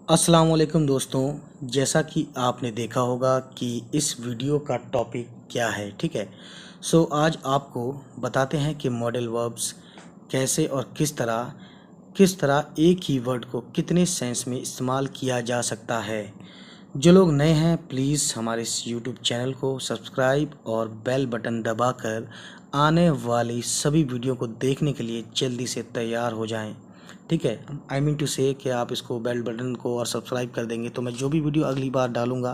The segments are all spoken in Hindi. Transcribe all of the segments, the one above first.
अस्सलाम वालेकुम दोस्तों। जैसा कि आपने देखा होगा कि इस वीडियो का टॉपिक क्या है, ठीक है। आज आपको बताते हैं कि मॉडल वर्ब्स कैसे और किस तरह एक ही वर्ड को कितने सेंस में इस्तेमाल किया जा सकता है। जो लोग नए हैं प्लीज़ हमारे इस यूट्यूब चैनल को सब्सक्राइब और बेल बटन दबाकर आने वाली सभी वीडियो को देखने के लिए जल्दी से तैयार हो जाएं, ठीक है। आई मीन टू से कि आप इसको बेल बटन को और सब्सक्राइब कर देंगे तो मैं जो भी वीडियो अगली बार डालूंगा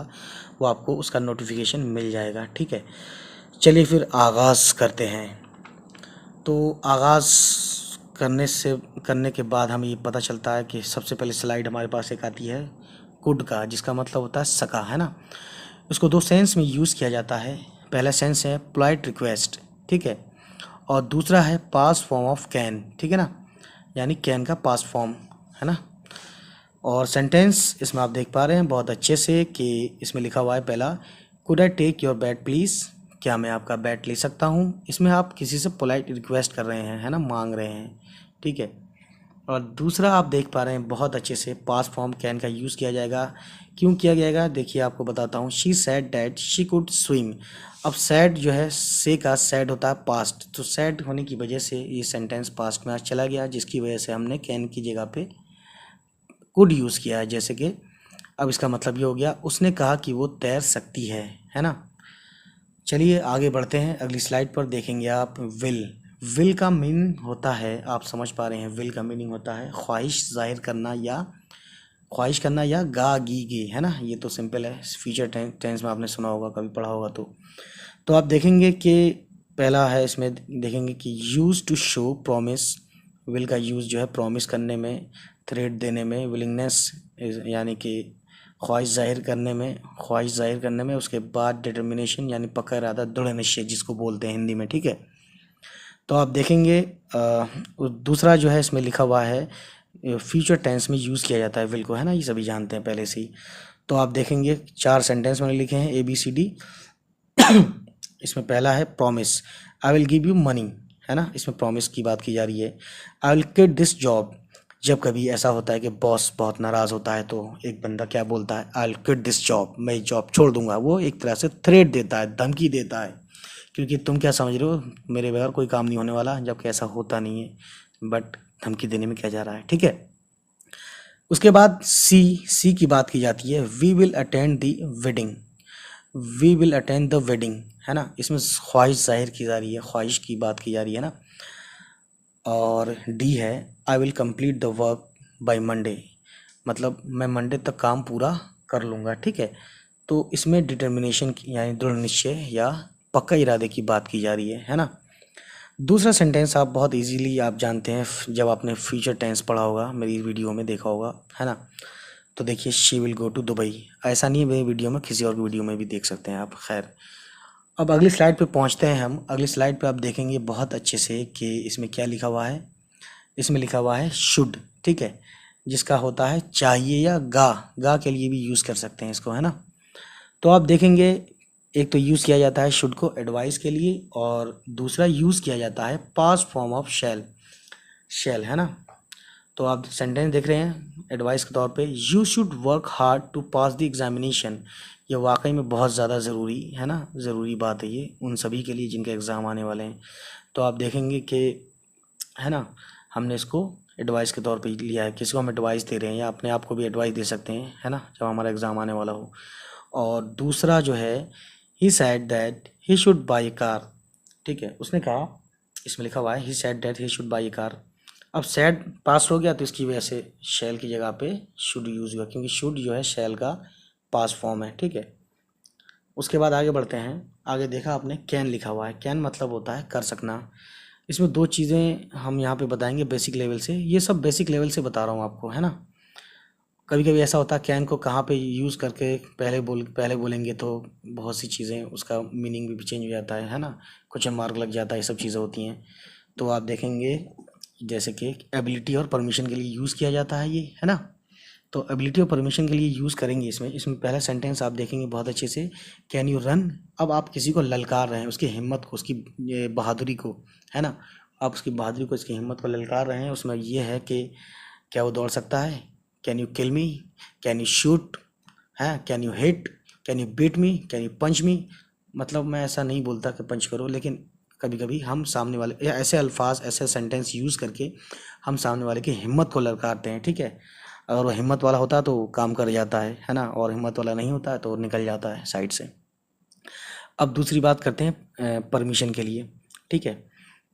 वो आपको उसका नोटिफिकेशन मिल जाएगा, ठीक है। चलिए फिर आगाज़ करते हैं। तो आगाज़ करने के बाद हमें ये पता चलता है कि सबसे पहले स्लाइड हमारे पास एक आती है कुड का, जिसका मतलब होता है सका, है ना। उसको दो सेंस में यूज़ किया जाता है। पहला सेंस है पोलाइट रिक्वेस्ट, ठीक है, और दूसरा है पास फॉर्म ऑफ कैन, ठीक है ना, यानी कैन का पास फॉर्म, है ना। और सेंटेंस इसमें आप देख पा रहे हैं बहुत अच्छे से कि इसमें लिखा हुआ है पहला, could I take your bat please, क्या मैं आपका बैट ले सकता हूँ। इसमें आप किसी से पोलाइट रिक्वेस्ट कर रहे हैं, है ना, मांग रहे हैं, ठीक है। और दूसरा आप देख पा रहे हैं बहुत अच्छे से पास्ट फॉर्म कैन का यूज़ किया जाएगा। क्यों किया जाएगा देखिए आपको बताता हूँ। She said that she could swim. अब सैड जो है से का सैड होता है पास्ट, तो सैड होने की वजह से ये सेंटेंस पास्ट में आज चला गया, जिसकी वजह से हमने कैन की जगह पे कुड यूज़ किया है। जैसे कि अब इसका मतलब ये हो गया उसने कहा कि वो तैर सकती है ना। चलिए आगे बढ़ते हैं, अगली स्लाइड पर देखेंगे आप विल। विल का मीनिंग होता है, आप समझ पा रहे हैं, विल का मीनिंग होता है ख्वाहिश जाहिर करना या ख्वाहिश करना या गा गी गे, है ना। ये तो सिंपल है, फ्यूचर टेंस में आपने सुना होगा, कभी पढ़ा होगा। तो आप देखेंगे कि पहला है, इसमें देखेंगे कि use to show promise. Will का यूज़ जो है प्रॉमिस करने में, थ्रेट देने में, विलिंगनेस यानी कि ख्वाहिश जाहिर करने में, उसके बाद डिटर्मिनेशन यानी पक्का इरादा, दृढ़ निश्चय जिसको बोलते हैं हिंदी में, ठीक है। तो आप देखेंगे दूसरा जो है इसमें लिखा हुआ है फ्यूचर टेंस में यूज़ किया जाता है विल को, है ना, ये सभी जानते हैं पहले से ही। तो आप देखेंगे 4 सेंटेंस मैंने लिखे हैं ABCD। इसमें पहला है promise, I will give you money, है ना, इसमें प्रॉमिस की बात की जा रही है। I will quit this job, जब कभी ऐसा होता है कि बॉस बहुत नाराज़ होता है तो एक बंदा क्या बोलता है, I will quit this job, मैं जॉब छोड़ दूंगा। वो एक तरह से थ्रेट देता है, धमकी देता है, क्योंकि तुम क्या समझ रहे हो मेरे बगैर कोई काम नहीं होने वाला, जबकि ऐसा होता नहीं है, बट धमकी देने में क्या जा रहा है, ठीक है। उसके बाद सी की बात की जाती है, we will attend the wedding. We will attend the wedding, है ना, इसमें ख्वाहिश जाहिर की जा रही है, ख्वाहिश की बात की जा रही है ना। और डी है I will complete the work by Monday, मतलब मैं मंडे तक काम पूरा कर लूँगा, ठीक है। तो इसमें डिटर्मिनेशन यानी दृढ़ निश्चय या पक्का इरादे की बात की जा रही है ना। दूसरा सेंटेंस आप बहुत इजीली आप जानते हैं, जब आपने फ्यूचर टेंस पढ़ा होगा, मेरी वीडियो में देखा होगा, है ना। तो देखिए she will go to Dubai, ऐसा नहीं है मेरी वीडियो में, किसी और वीडियो में भी देख सकते हैं आप। खैर अब अगली स्लाइड पे पहुंचते हैं हम। अगली स्लाइड पे आप देखेंगे बहुत अच्छे से कि इसमें क्या लिखा हुआ है। इसमें लिखा हुआ है शुड, ठीक है, जिसका होता है चाहिए या गा के लिए भी यूज़ कर सकते हैं इसको, है ना। तो आप देखेंगे एक तो यूज़ किया जाता है शुड को एडवाइस के लिए, और दूसरा यूज़ किया जाता है पास्ट फॉर्म ऑफ शैल, है ना। तो आप सेंटेंस देख रहे हैं एडवाइस के तौर पे, you should work hard to pass the examination. ये वाकई में बहुत ज़्यादा ज़रूरी है ना, ज़रूरी बात है ये उन सभी के लिए जिनके एग्ज़ाम आने वाले हैं। तो आप देखेंगे कि, है ना, हमने इसको एडवाइस के तौर पे लिया है, किसी को हम एडवाइस दे रहे हैं या अपने आप को भी एडवाइस दे सकते हैं, है ना, जब हमारा एग्ज़ाम आने वाला हो। और दूसरा जो है he said that he should buy a car, ठीक है, उसने कहा, इसमें लिखा हुआ है he said that he should buy a car. अब सैड पास हो गया तो इसकी वजह से शैल की जगह पे शुड यूज़ हुआ, क्योंकि शुड जो है शैल का पास फॉर्म है, ठीक है। उसके बाद आगे बढ़ते हैं। आगे देखा आपने कैन लिखा हुआ है, कैन मतलब होता है कर सकना। इसमें दो चीज़ें हम यहाँ पे बताएंगे बेसिक लेवल से, ये सब बेसिक लेवल से बता रहा हूँ आपको, है ना। कभी कभी ऐसा होता है कैन को कहाँ पे यूज़ करके पहले बोलेंगे तो बहुत सी चीज़ें उसका मीनिंग भी चेंज हो जाता है ना, क्वेश्चन मार्क लग जाता है, ये सब चीज़ें होती हैं। तो आप देखेंगे जैसे कि एबिलिटी और परमिशन के लिए यूज़ किया जाता है ये, है ना। तो एबिलिटी और परमिशन के लिए यूज़ करेंगे इसमें पहला सेंटेंस आप देखेंगे बहुत अच्छे से, कैन यू रन। अब आप किसी को ललकार रहे हैं, उसकी हिम्मत को, उसकी ये बहादुरी को, है ना, आप उसकी बहादुरी को, उसकी हिम्मत को ललकार रहे हैं। उसमें ये है कि क्या वो दौड़ सकता है, can you kill me, can you shoot, हैं, can you hit, can you beat me, can you punch me. मतलब मैं ऐसा नहीं बोलता कि पंच करो, लेकिन कभी कभी हम सामने वाले या ऐसे अल्फाज, ऐसे सेंटेंस यूज़ करके हम सामने वाले की हिम्मत को ललकारते हैं, ठीक है। अगर वो हिम्मत वाला होता है तो काम कर जाता है ना, और हिम्मत वाला नहीं होता है तो निकल जाता है साइड से। अब दूसरी बात करते हैं परमिशन के लिए, ठीक है।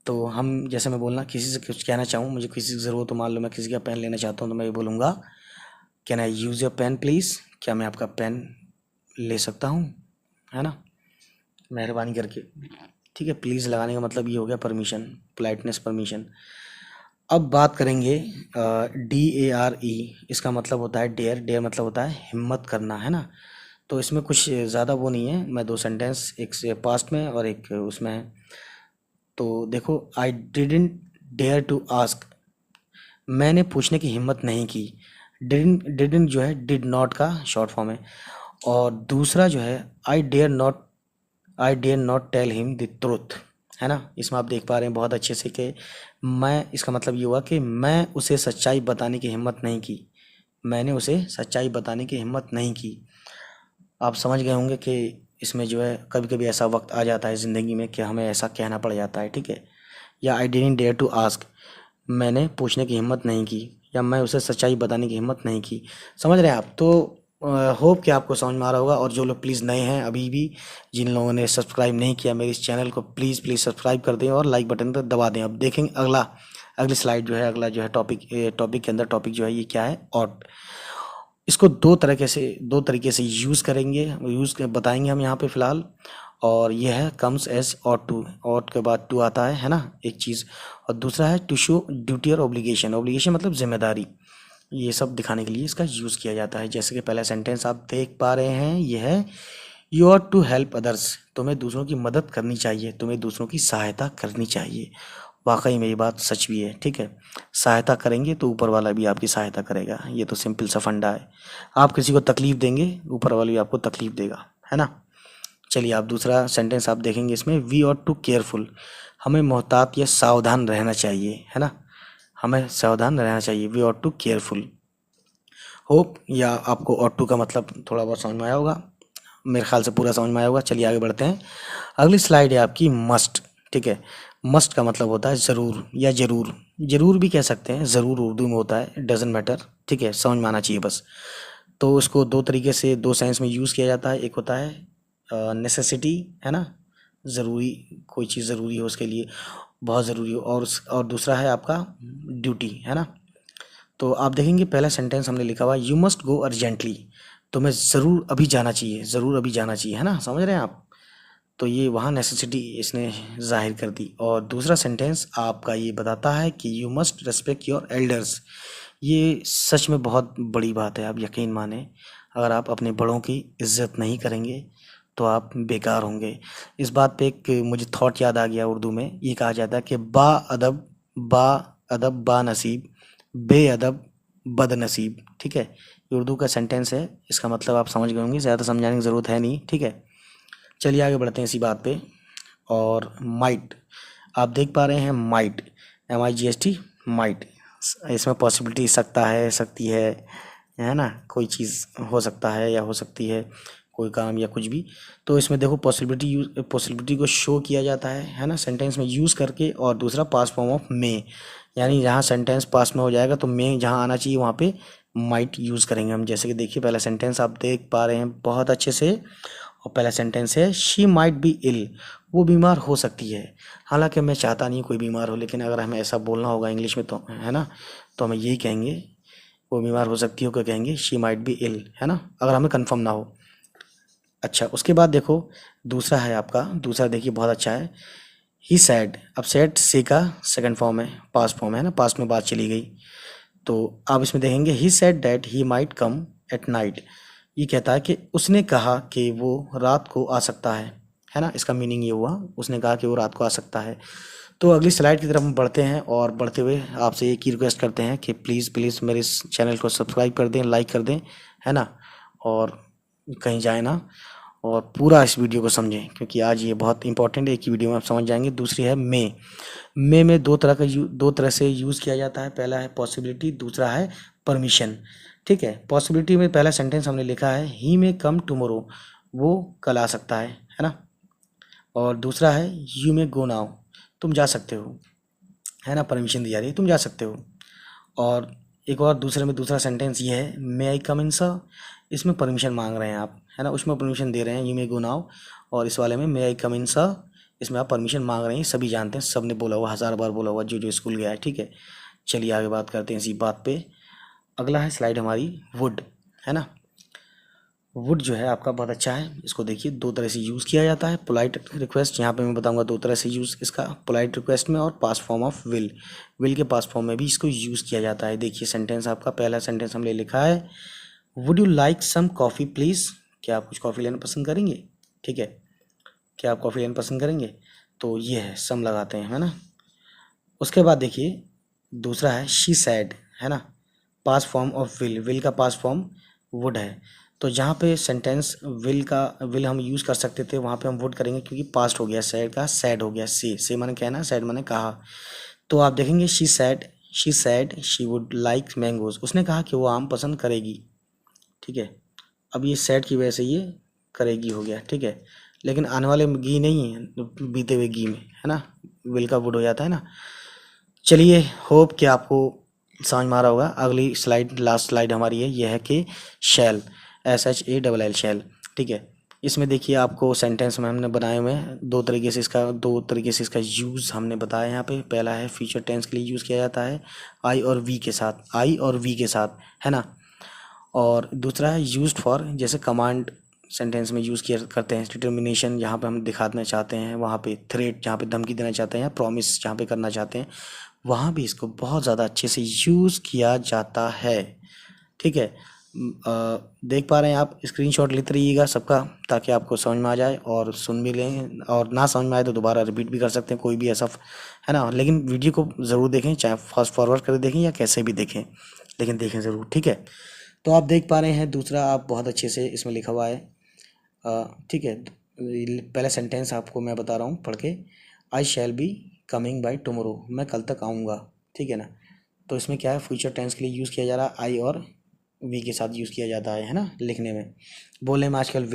तो हम, जैसे मैं बोलना किसी से कुछ कहना चाहूँ, मुझे किसी की ज़रूरत हो, मान लो मैं किसी का पेन लेना चाहता हूँ, तो मैं ये बोलूँगा can I use your pen please, क्या मैं आपका पेन ले सकता हूँ, है ना, मेहरबानी करके, ठीक है। प्लीज़ लगाने का मतलब ये हो गया परमिशन, पोलाइटनेस, परमिशन। अब बात करेंगे DARE, इसका मतलब होता है डेयर, डेयर मतलब होता है हिम्मत करना, है ना। तो इसमें कुछ ज़्यादा वो नहीं है, मैं दो सेंटेंस, एक से पास्ट में और एक उसमें है। तो देखो, I didn't dare to ask, मैंने पूछने की हिम्मत नहीं की। डिडंट जो है डिड नॉट का शॉर्ट फॉर्म है। और दूसरा जो है I dare not tell him the truth, है ना। इसमें आप देख पा रहे हैं बहुत अच्छे से कि मैं, इसका मतलब ये हुआ कि मैं उसे सच्चाई बताने की हिम्मत नहीं की, मैंने उसे सच्चाई बताने की हिम्मत नहीं की। आप समझ गए होंगे कि इसमें जो है कभी कभी ऐसा वक्त आ जाता है ज़िंदगी में कि हमें ऐसा कहना पड़ जाता है, ठीक है। या I didn't dare to ask, मैंने पूछने की हिम्मत नहीं की, या मैं उसे सच्चाई बताने की हिम्मत नहीं की। समझ रहे हैं आप। तो होप कि आपको समझ में आ रहा होगा। और जो लोग प्लीज़ नए हैं अभी भी, जिन लोगों ने सब्सक्राइब नहीं किया मेरे इस चैनल को, प्लीज़ प्लीज़ सब्सक्राइब कर दें और लाइक बटन पर दबा दें। अब देखेंगे अगली स्लाइड जो है, अगला जो है टॉपिक के अंदर टॉपिक जो है ये क्या है, ऑट। इसको दो तरीके से यूज़ करेंगे, बताएंगे हम यहाँ पे फ़िलहाल। और ये है comes as ought to, ought के बाद टू आता है ना, एक चीज़। और दूसरा है टू शो ड्यूटी और ऑब्लिगेशन, ऑब्लिगेशन मतलब जिम्मेदारी। ये सब दिखाने के लिए इसका यूज़ किया जाता है। जैसे कि पहला सेंटेंस आप देख पा रहे हैं, ये है you are to help others, तुम्हें दूसरों की मदद करनी चाहिए, तुम्हें दूसरों की सहायता करनी चाहिए। वाकई में ये बात सच भी है, ठीक है। सहायता करेंगे तो ऊपर वाला भी आपकी सहायता करेगा, ये तो सिंपल सा फंडा है। आप किसी को तकलीफ़ देंगे, ऊपर वाला भी आपको तकलीफ़ देगा, है ना। चलिए आप दूसरा सेंटेंस आप देखेंगे इसमें, वी आर टू केयरफुल, हमें मोहतात या सावधान रहना चाहिए, है ना, हमें सावधान रहना चाहिए। We are to careful. Hope या आपको ऑट टू का मतलब थोड़ा बहुत समझ में आया होगा, मेरे ख्याल से पूरा समझ में आया होगा। चलिए आगे बढ़ते हैं। अगली स्लाइड है आपकी मस्ट, ठीक है। मस्ट का मतलब होता है ज़रूर या ज़रूर, ज़रूर भी कह सकते हैं, ज़रूर उर्दू में होता है, डजेंट मैटर, ठीक है, समझ में आना चाहिए बस। तो उसको दो तरीके से, दो सेंस में यूज़ किया जाता है। एक होता है नेसेसिटी, है ना, ज़रूरी, कोई चीज़ ज़रूरी हो उसके लिए, बहुत ज़रूरी हो। और दूसरा है आपका ड्यूटी, है ना। तो आप देखेंगे पहला सेंटेंस हमने लिखा हुआ यू मस्ट गो अर्जेंटली, तुम्हें ज़रूर अभी जाना चाहिए, ज़रूर अभी जाना चाहिए, है ना, समझ रहे हैं आप। तो ये वहाँ नेसेसिटी इसने जाहिर कर दी। और दूसरा सेंटेंस आपका ये बताता है कि you must respect your elders. ये सच में बहुत बड़ी बात है, आप यकीन माने, अगर आप अपने बड़ों की इज्जत नहीं करेंगे तो आप बेकार होंगे। इस बात पे एक मुझे थॉट याद आ गया, उर्दू में ये कहा जाता है कि बा अदब बा नसीब, बेअदब बदनसीब, ठीक है। ये उर्दू का सेंटेंस है, इसका मतलब आप समझ गए होंगे, ज़्यादा समझाने की ज़रूरत है नहीं, ठीक है। चलिए आगे बढ़ते हैं इसी बात पे। और माइट, आप देख पा रहे हैं माइट, MIGHT, माइट। इसमें पॉसिबिलिटी सकता है, सकती है ना, कोई चीज़ हो सकता है या हो सकती है, कोई काम या कुछ भी। तो इसमें देखो पॉसिबिलिटी को शो किया जाता है ना, सेंटेंस में यूज़ करके। और दूसरा पास्ट फॉर्म ऑफ मे, यानी जहाँ सेंटेंस पास्ट में हो जाएगा तो मे जहाँ आना चाहिए वहाँ पे माइट यूज़ करेंगे हम। जैसे कि देखिए पहला सेंटेंस आप देख पा रहे हैं बहुत अच्छे से, और पहला सेंटेंस है शी माइट बी इल, वो बीमार हो सकती है। हालांकि मैं चाहता नहीं कोई बीमार हो, लेकिन अगर हमें ऐसा बोलना होगा इंग्लिश में तो, है ना, तो हमें यही कहेंगे, वो बीमार हो सकती हो, क्या कहेंगे, शी माइट बी इल, है ना, अगर हमें कंफर्म ना हो। अच्छा, उसके बाद देखो दूसरा है आपका, दूसरा देखिए बहुत अच्छा है, ही सैड। अब सैड से का सेकंड फॉर्म है, पास्ट फॉर्म है ना, पास्ट में बात चली गई। तो आप इसमें देखेंगे he said that he might come at night, ये कहता है कि उसने कहा कि वो रात को आ सकता है ना, इसका मीनिंग ये हुआ, उसने कहा कि वो रात को आ सकता है। तो अगली स्लाइड की तरफ हम बढ़ते हैं, और बढ़ते हुए आपसे एक ही रिक्वेस्ट करते हैं कि प्लीज़ प्लीज़ मेरे इस चैनल को सब्सक्राइब कर दें, लाइक कर दें, है ना, और कहीं जाए ना, और पूरा इस वीडियो को समझें, क्योंकि आज ये बहुत इंपॉर्टेंट है, एक ही वीडियो में आप समझ जाएंगे। दूसरी है मे में दो तरह से यूज़ किया जाता है। पहला है पॉसिबिलिटी, दूसरा है परमिशन। ठीक है। पॉसिबिलिटी में पहला सेंटेंस हमने लिखा है ही मे कम टुमारो, वो कल आ सकता है ना। और दूसरा है यू मे गो नाउ, तुम जा सकते हो, है ना, परमिशन दी जा रही है, तुम जा सकते हो। और एक और दूसरे में दूसरा सेंटेंस ये है मे आई कम इन सर, इसमें परमिशन मांग रहे हैं आप, है ना, उसमें परमिशन दे रहे हैं यू मे गो नाउ। और इस वाले में मे आई कम इन सर, इसमें आप परमिशन मांग रहे हैं। सभी जानते हैं, सब ने बोला हुआ, 1000 बार बोला हुआ जो स्कूल गया है, ठीक है। चलिए आगे बात करते हैं इसी बात पे। अगला है स्लाइड हमारी वुड, है ना। वुड जो है आपका बहुत अच्छा है, इसको देखिए 2 तरह से यूज़ किया जाता है। पोलाइट रिक्वेस्ट, यहाँ पे मैं बताऊंगा 2 तरह से यूज़ इसका, पोलाइट रिक्वेस्ट में और पास फॉर्म ऑफ विल, विल के पास फॉर्म में भी इसको यूज़ किया जाता है। देखिए सेंटेंस आपका पहला सेंटेंस हमने लिखा है would you like some coffee please, क्या आप कुछ कॉफ़ी लेना पसंद करेंगे, ठीक है, क्या आप कॉफ़ी लेना पसंद करेंगे, तो ये है सम लगाते हैं, है ना। उसके बाद देखिए दूसरा है शी सैड, है ना, पास फॉर्म ऑफ विल, विल का पास फॉर्म वुड है। तो जहाँ पे सेंटेंस विल हम यूज़ कर सकते थे, वहाँ पे हम वुड करेंगे क्योंकि पास्ट हो गया, सैड का सैड हो गया, से माने कहना, सैड माने कहा। तो आप देखेंगे she said she would like mangoes, उसने कहा कि वो आम पसंद करेगी, ठीक है। अब ये सैड की वजह से ये करेगी हो गया, ठीक है। लेकिन आने वाले में गी नहीं है, बीते हुए गी में, है ना, विल का वुड हो जाता है ना। चलिए होप कि आपको समझ में आ रहा होगा। अगली स्लाइड, लास्ट स्लाइड हमारी है, यह है कि शैल, SHALL शैल, ठीक है। इसमें देखिए आपको सेंटेंस में हमने बनाए हुए हैं 2 तरीके से इसका यूज़ हमने बताया यहाँ पे। पहला है फ्यूचर टेंस के लिए यूज़ किया जाता है आई और वी के साथ, है ना। और दूसरा है यूज्ड फॉर, जैसे कमांड सेंटेंस में यूज़ किया करते हैं, डिटर्मिनेशन जहाँ पे हम दिखाना चाहते हैं, वहाँ पे थ्रेट जहाँ पे धमकी देना चाहते हैं, या प्रॉमिस जहाँ पे करना चाहते हैं, वहाँ भी इसको बहुत ज़्यादा अच्छे से यूज़ किया जाता है, ठीक है। देख पा रहे हैं आप, स्क्रीनशॉट लेते रहिएगा सबका, ताकि आपको समझ में आ जाए और सुन भी लें, और ना समझ में आए तो दोबारा रिपीट भी कर सकते हैं, कोई भी ऐसा, है ना। लेकिन वीडियो को ज़रूर देखें, चाहे फास्ट फॉरवर्ड कर देखें या कैसे भी देखें, लेकिन देखें ज़रूर, ठीक है। तो आप देख पा रहे हैं दूसरा, आप बहुत अच्छे से इसमें लिखा हुआ है, ठीक है। पहला सेंटेंस आपको मैं बता रहा हूँ पढ़ के, I shall be coming by tomorrow, मैं कल तक आऊँगा, ठीक है ना। तो इसमें क्या है, फ्यूचर टेंस के लिए यूज़ किया जा रहा है, आई और वी के साथ यूज़ किया जाता है ना, लिखने में। बोलने में आजकल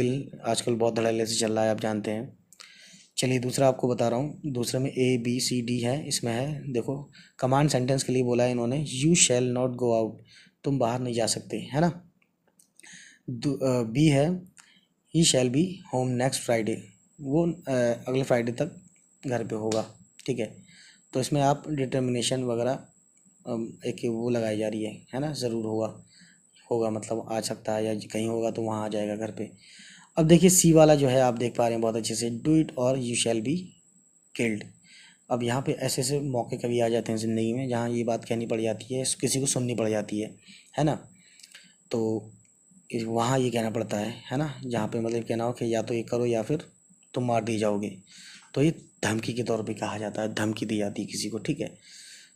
बहुत धड़ल्ले से चल रहा है, आप जानते हैं। चलिए दूसरा आपको बता रहा हूँ, दूसरे में ABCD है, इसमें है देखो, कमांड सेंटेंस के लिए बोला है इन्होंने you shall not go out, तुम बाहर नहीं जा सकते, है ना। B है he shall be home next Friday, वो अगले फ्राइडे तक घर पे होगा, ठीक है। तो इसमें आप डिटर्मिनेशन वगैरह एक वो लगाई जा रही है ना, ज़रूर होगा मतलब आ सकता है, या कहीं होगा तो वहाँ आ जाएगा घर पे। अब देखिए C वाला जो है, आप देख पा रहे हैं बहुत अच्छे से, डू इट और यू शैल बी किल्ड। अब यहाँ पे ऐसे ऐसे मौके कभी आ जाते हैं ज़िंदगी में, जहाँ ये बात कहनी पड़ जाती है, किसी को सुननी पड़ जाती है ना। तो वहाँ ये कहना पड़ता है ना, जहाँ पे मतलब कहना हो कि या तो ये करो या फिर तुम मार दिए जाओगे। तो ये धमकी के तौर पे कहा जाता है, धमकी दी जाती है किसी को, ठीक है।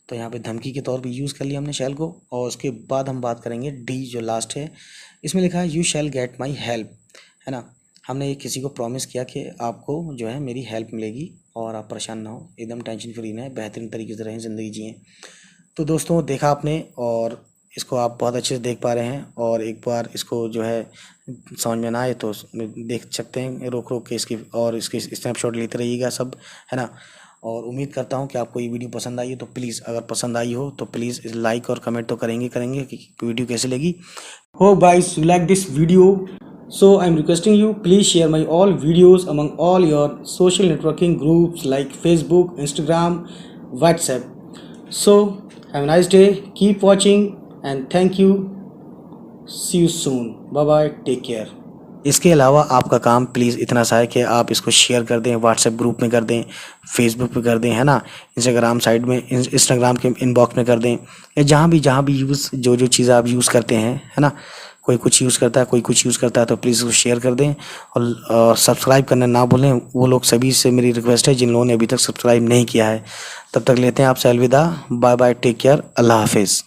तो यहाँ पे धमकी के तौर पे यूज़ कर लिया हमने शैल को। और उसके बाद हम बात करेंगे D जो लास्ट है, इसमें लिखा है you shall get my help, है ना। हमने ये किसी को प्रॉमिस किया कि आपको जो है मेरी हेल्प मिलेगी, और आप परेशान ना हो, एकदम टेंशन फ्री रहें, बेहतरीन तरीके से रहें, ज़िंदगी जिएँ। तो दोस्तों देखा आपने, और इसको आप बहुत अच्छे से देख पा रहे हैं, और एक बार इसको जो है समझ में ना आए तो देख सकते हैं रोक के इसकी, और इसके स्नैपशॉट लेते रहिएगा सब, है ना। और उम्मीद करता हूँ कि आपको ये वीडियो पसंद आई है, तो प्लीज़ अगर पसंद आई हो तो प्लीज़ लाइक और कमेंट तो करेंगे कि वीडियो कैसी लगी। हो guys, you like this video, so I'm requesting you, please share my all videos among all your social networking groups like Facebook, Instagram, WhatsApp. So have a nice day, keep watching and thank you, see you soon, bye bye, take care. इसके अलावा आपका काम प्लीज़ इतना सा है कि आप इसको शेयर कर दें, व्हाट्सएप ग्रुप में कर दें, फेसबुक पे कर दें, है ना, इंस्टाग्राम के इनबॉक्स में कर दें, या जहाँ भी यूज़ जो चीज़ आप यूज़ करते हैं, है ना, कोई कुछ यूज़ करता है, कोई कुछ यूज़ करता है, तो प्लीज़ उसको शेयर कर दें। और सब्सक्राइब करना ना भूलें, वो लोग सभी से मेरी रिक्वेस्ट है जिन लोगों ने अभी तक सब्सक्राइब नहीं किया है। तब तक लेते हैं आपसे अलविदा, बाय बाय, टेक केयर, अल्लाह हाफिज़।